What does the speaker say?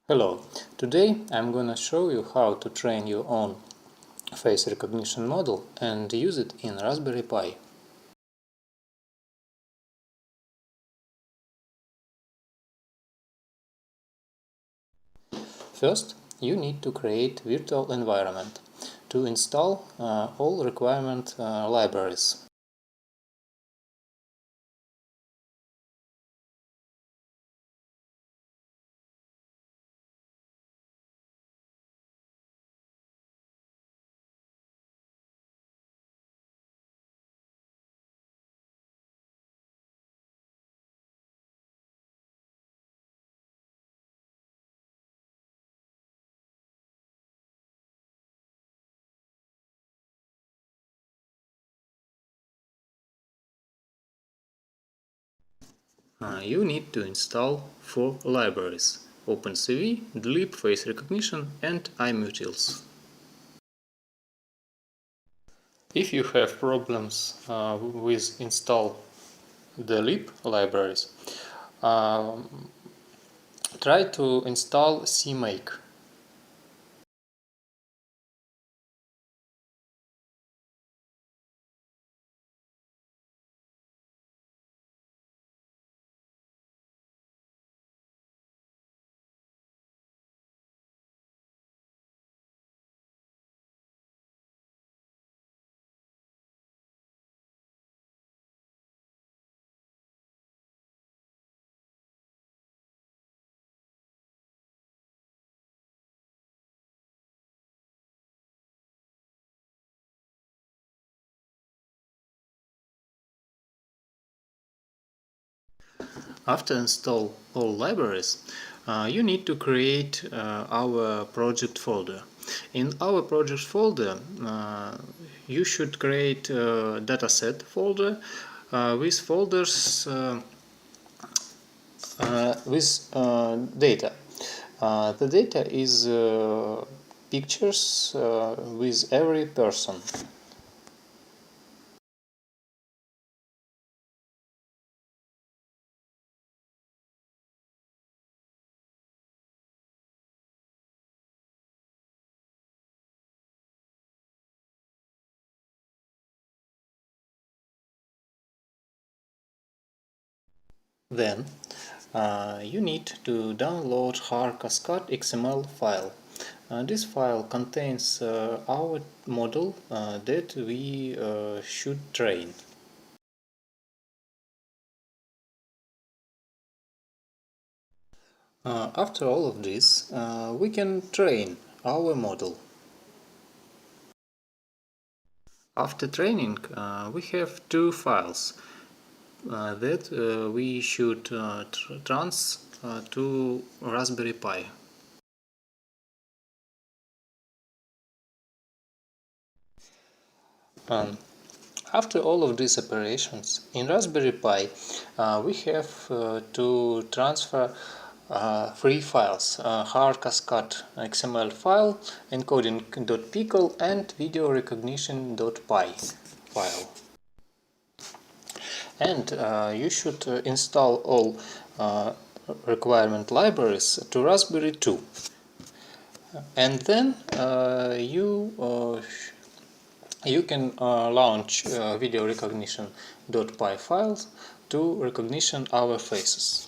Hello, today I'm gonna show you how to train your own face recognition model and use it in Raspberry Pi. First, you need to create virtual environment to install all requirement libraries. You need to install 4 libraries: OpenCV, DLIP, Face Recognition and iMutils. If you have problems with install the DLIP libraries, try to install CMake. After install all libraries, you need to create our project folder. In our project folder, you should create a dataset folder with folders with data. The data is pictures with every person. Then you need to download HAR Cascade XML file. This file contains our model that we should train. After all of this, we can train our model. After training, we have 2 files that we should transfer to Raspberry Pi. After all of these operations, in Raspberry Pi we have to transfer 3 files: HAR Cascade XML file, encoding.pickle and video recognition.py file. And you should install all requirement libraries to Raspberry 2. And then you can launch video recognition.py files to recognition our faces.